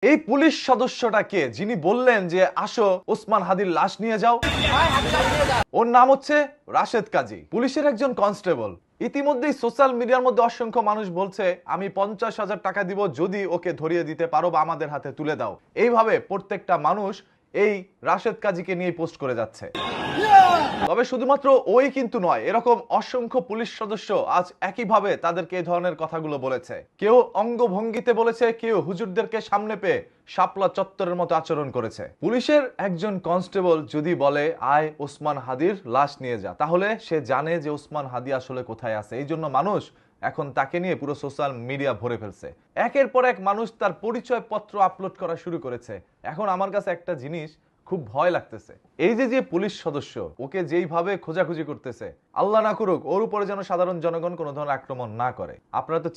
এই পুলিশ সদস্যটা কে যিনি বললেন যে আসো ওসমান হাদির লাশ নিয়ে যাও? ওর নাম হচ্ছে রাশেদ কাজী, পুলিশের একজন কনস্টেবল। ইতিমধ্যেই সোশ্যাল মিডিয়ার মধ্যে অসংখ্য মানুষ বলছে আমি 50,000 টাকা দিব যদি ওকে ধরিয়ে দিতে পারো বা আমাদের হাতে তুলে দাও। এইভাবে প্রত্যেকটা মানুষ এই রাশেদ কাজীকে নিয়ে পোস্ট করে যাচ্ছে। তবে শুধুমাত্র ওই কিন্তু নয়, এরকম অসংখ্য পুলিশ সদস্য আজ একইভাবে তাদেরকে এই ধরনের কথাগুলো বলেছে। কেউ অঙ্গভঙ্গিতে বলেছে, কেউ হুজুরদেরকে সামনে পেয়ে শাপলা চত্বরের মতো আচরণ করেছে। পুলিশের একজন কনস্টেবল যদি বলে আয় ওসমান হাদির লাশ নিয়ে যা, তাহলে সে জানে যে ওসমান হাদি আসলে কোথায় আছে। এই জন্য মানুষ এখন তাকে নিয়ে পুরো সোশ্যাল মিডিয়া ভরে ফেলছে। একের পর এক মানুষ তার পরিচয় পত্র আপলোড করা শুরু করেছে। এখন আমার কাছে একটা জিনিস খুব ভয় লাগতেছে, এই যে পুলিশ সদস্য ওকে যেইভাবে খোঁজাখুঁজি করতেছে, আল্লাহ না করুক ওর উপরে যেন সাধারণ জনগণ কোনো ধরনের আক্রমণ না করে। আপনারা তো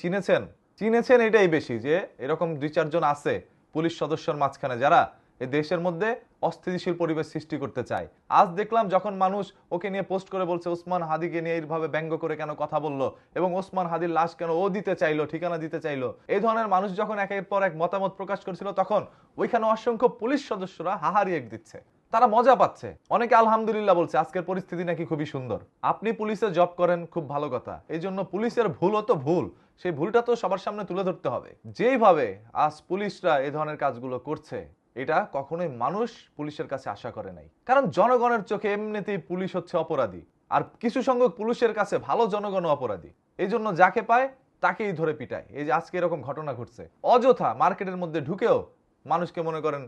চিনেছেন এটাই বেশি যে এরকম 2-4 জন আছে পুলিশ সদস্যর মাঝখানে যারা এই দেশের মধ্যে অস্থিতিশীল পরিবেশ সৃষ্টি করতে চায়। আজ দেখলাম যখন মানুষ ওকে নিয়ে পোস্ট করে বলছে ওসমান হাদিকে নিয়ে এইভাবে ব্যঙ্গ করে কেন কথা বললো এবং ওসমান হাদির লাশ কেন ও দিতে চাইলো, ঠিকানা দিতে চাইলো, এই ধরনের মানুষ যখন একের পর এক মতামত প্রকাশ করছিল তখন ওইখানে অসংখ্য পুলিশ সদস্যরা হাহারি এক দিচ্ছে, তারা মজা পাচ্ছে। অনেকে আলহামদুলিল্লাহ বলছে আজকের পরিস্থিতি নাকি খুবই সুন্দর। আপনি পুলিশে জব করেন, খুব ভালো কথা। এই জন্য পুলিশের ভুলও তো ভুল, সেই ভুলটা তো সবার সামনে তুলে ধরতে হবে। যেইভাবে আজ পুলিশরা এই ধরনের কাজগুলো করছে এটা কখনোই মানুষ পুলিশের কাছে আশা করে নাই। কারণ জনগণের চোখে এমনিতেই পুলিশ হচ্ছে অপরাধী, আর কিছু সংখ্যক পুলিশের কাছে ভালো জনগণ অপরাধী। এই জন্য যাকে পায় তাকেই ধরে পিটায়। এই যে আজকে এরকম ঘটনা ঘটছে, অযথা মার্কেটের মধ্যে ঢুকেও মানুষকে মনে করেন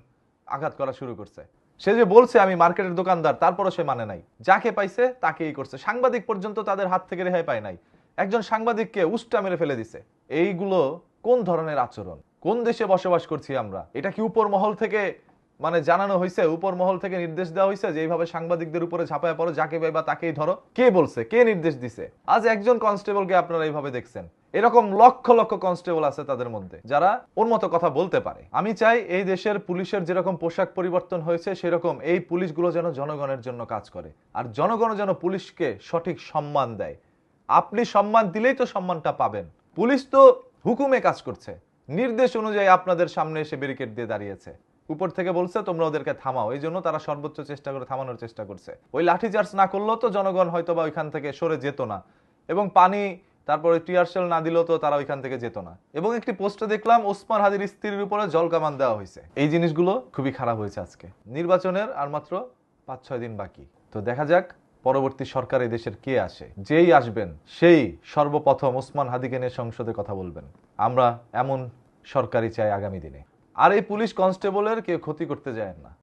আঘাত করা শুরু করছে। সে যে বলছে আমি মার্কেটের দোকানদার, তারপরও সে মানে নাই, যাকে পাইছে তাকেই করছে। সাংবাদিক পর্যন্ত তাদের হাত থেকে রেহাই পায় নাই, একজন সাংবাদিককে উষ্টা মেরে ফেলে দিছে। এইগুলো কোন ধরনের আচরণ? কোন দেশে বসবাস করছি আমরা? এটা কি উপর মহল থেকে মানে জানানো হয়েছে, উপর মহল থেকে নির্দেশ দেওয়া হয়েছে যে এইভাবে সাংবাদিকদের উপরে ঝাঁপায় পড়ো, যাকে পাইবা তাকেই ধরো? কে বলছে, কে নির্দেশ দিছে? আজ একজন কনস্টেবলকে আপনারা এইভাবে দেখছেন, এরকম লক্ষ লক্ষ কনস্টেবল আছে তাদের মধ্যে যারা ওর মতো কথা বলতে পারে। আমি চাই এই দেশের পুলিশের যেরকম পোশাক পরিবর্তন হয়েছে সেরকম এই পুলিশগুলো যেন জনগণের জন্য কাজ করে, আর জনগণ যেন পুলিশকে সঠিক সম্মান দেয়। আপনি সম্মান দিলেই তো সম্মানটা পাবেন। পুলিশ তো হুকুমে কাজ করছে, নির্দেশ অনুযায়ী আপনাদের সামনে এসে ব্যারিকেড দিয়ে দাঁড়িয়েছে, উপর থেকে বলছে তোমরা ওদেরকে থামাও। এই জন্য তারা সর্বোচ্চ চেষ্টা করে থামানোর চেষ্টা করছে। ওই লাঠিচার্জ না করলেও তো জনগণ হয়তো বা ওইখান থেকে সরে যেত না, এবং পানি তারপরে টিয়ারশেল না দিলেও তো তারা ওইখান থেকে যেত না। এবং একটি পোস্টে দেখলাম ওসমান হাদির স্ত্রীর উপরে জল কামান দেওয়া হয়েছে। এই জিনিসগুলো খুবই খারাপ হয়েছে। আজকে নির্বাচনের আর মাত্র 5-6 দিন বাকি, তো দেখা যাক পরবর্তী সরকার এই দেশের কে আসে। যেই আসবেন সেই সর্বপ্রথম ওসমান হাদিকে নিয়ে সংসদে কথা বলবেন। আমরা এমন সরকারই চাই আগামী দিনে। আর এই পুলিশ কনস্টেবলের কেউ ক্ষতি করতে যায় না।